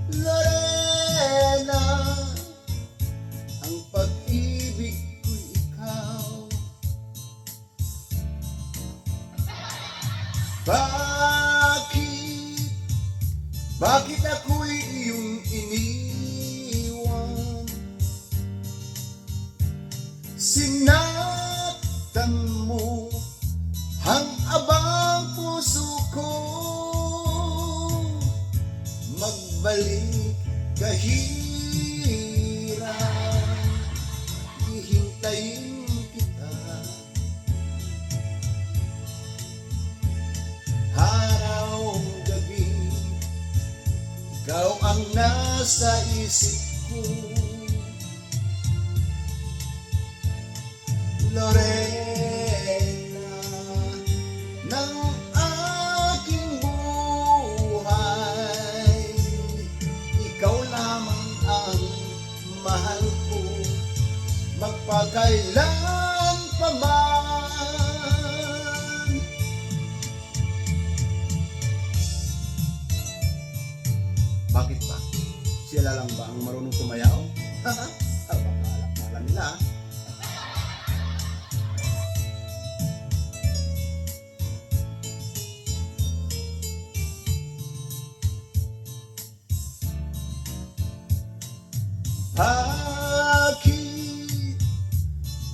Lorena, ang pag-ibig ko'y ikaw. Bakit ako'y iyong iniwan? Sinaktan mo ang abang puso ko. Magbalik kahirap, hihintayin kita. Araw, gabi, ikaw ang nasa isip ko. Lorena, ng aking buhay, ikaw lamang ang mahal ko, magpakailan pa man. Bakit ba? Sila lang ba ang marunong sumayaw? Baka alam nila.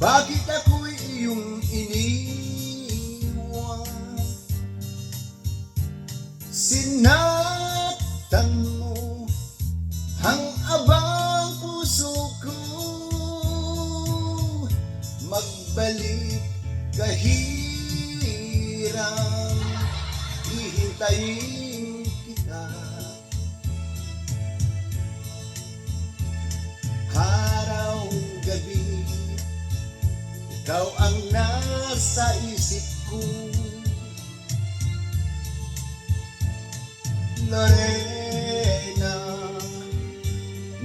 Bakit ako'y iyong iniwan? Sinaktan mo ang abang puso ko. Magbalik kahirap, hihintayin kita. Araw, gabi, ikaw ang nasa isip ko. Lorena,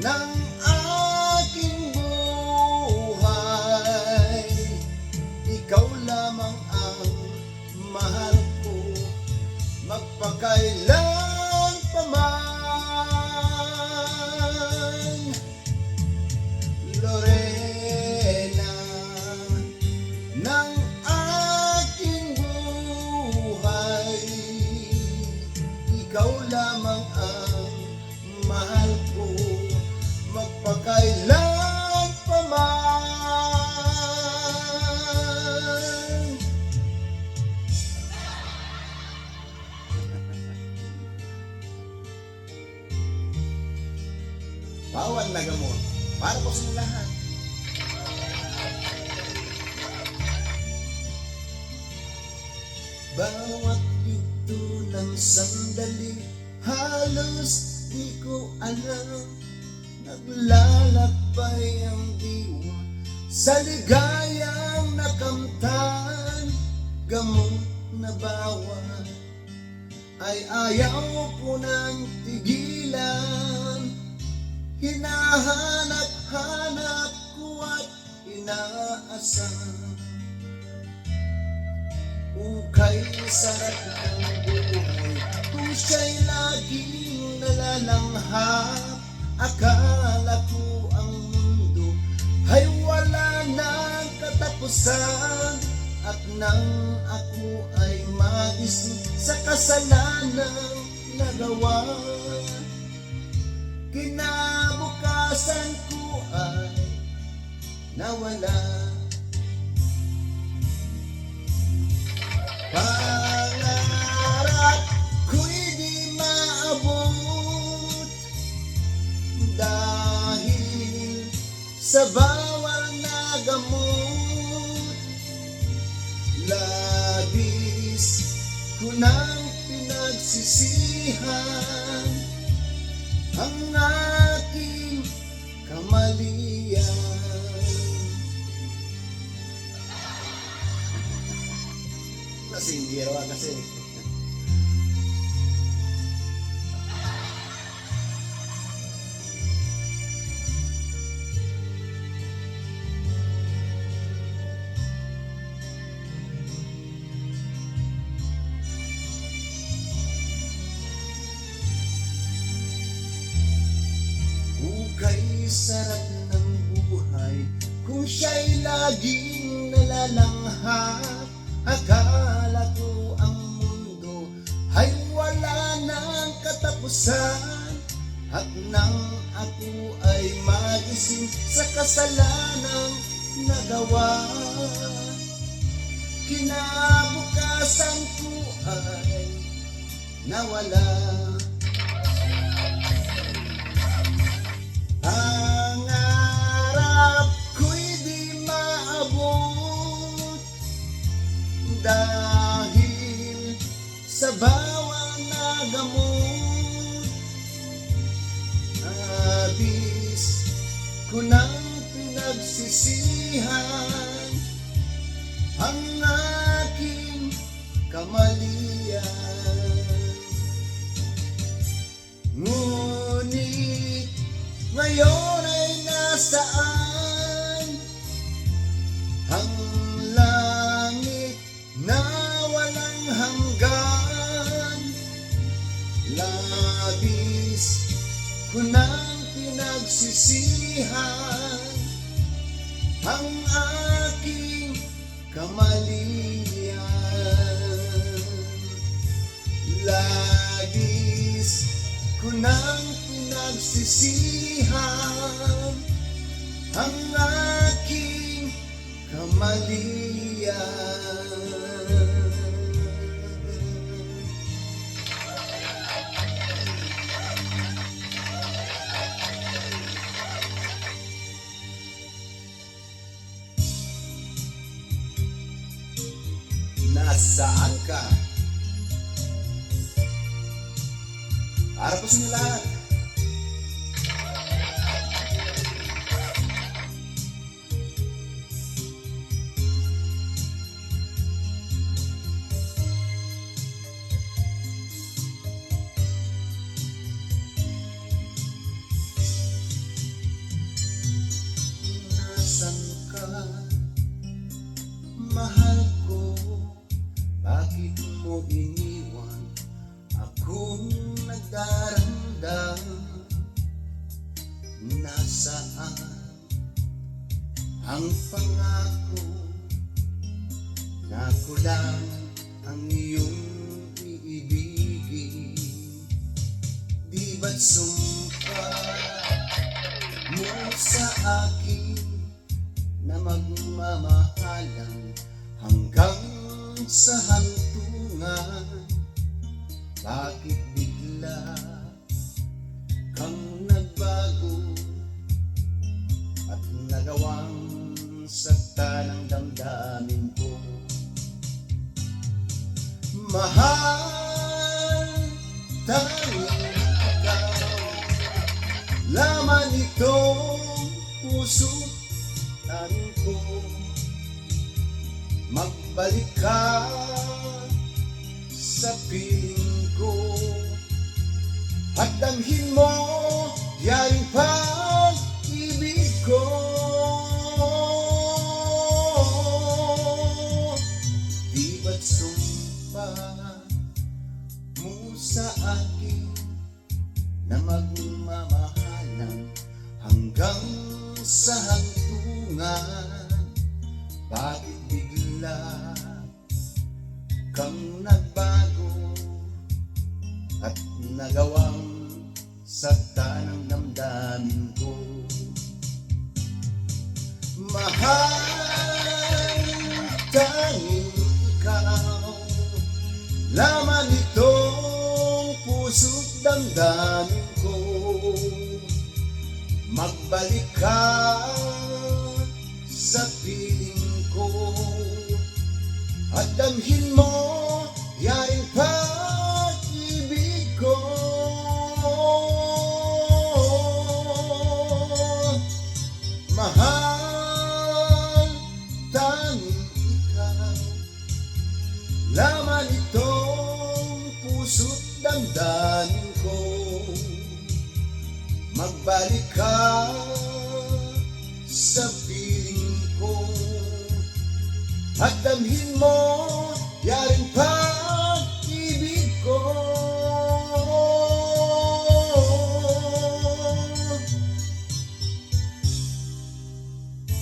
ng aking buhay, ikaw lamang ang mahal ko, magpakailan pa man. Lorena, ng aking buhay, ikaw lamang ang mahal ko, magpakailan pa man. Bawal na gamot para po sa lahat. Bawat ito ng sandali, halos di ko alam. Naglalakbay ang diwa sa ligayang nakamtan. Gamot na bawal ay ayaw ko nang tigilan. Hinahanap-hanap ko at inaasam. Ukay sarap ng buhay kung siya'y laging nalalanghap. Akala ko ang mundo ay wala ng katapusan. At nang ako ay magising sa kasalanang nagawa, kinabukasan ko ay nawala. Pangarap ko'y di maabot dahil sa bawal na gamot. Labis ko nang pinagsisihan ang aking kamalian. Nasinggiro kasi. sarap ng buhay kung siya'y laging nalalanghap. Akala ko ang mundo ay wala ng katapusan, at nang ako ay magising sa kasalanang nagawa, kinabukasan ko ay nawala. Pangarap ko'y di maabot dahil sa bawang na gamot. Abis ko nang pinagsisihan ang aking kamalian. Ngunit ngayon ay nasaan ang langit na walang hanggan? Labis ko nang pinagsisihan ang aking kamalian. Labis ko nang pinagsisihan ang aking kamalian. Nasaan ka? Para po sa inyo lahat. Nasaan ka, mahal ko? Bakit mo iniwan akong nagdarandam? Nasaan ang pangako na kulang ang iyong iibigin? Di ba't sumpa mo sa akin na magmamahalan hanggang sa hantungan? Bakit bigla kang nagbago at nagawang sakta ng damdamin ko? Mahal, tanging ikaw, laman itong puso't tanin ko. Magbalik ka sa piling ko at damhin mo yaring pag-ibig ko. Di ba't sumpa mo sa akin na magmamahalan hanggang sa hantungan? Bakit bigla kang nagbago at nagawang sakta ng damdamin ko? Mahal, tanging ikaw, laman itong puso't damdamin ko. Magbalik ka sa piling ko at damhin mo yaring pag-ibig ko. Mahal, tanging ikaw, laman itong puso't damdamin ko. Magbalik ka sa piling ko at damhin mo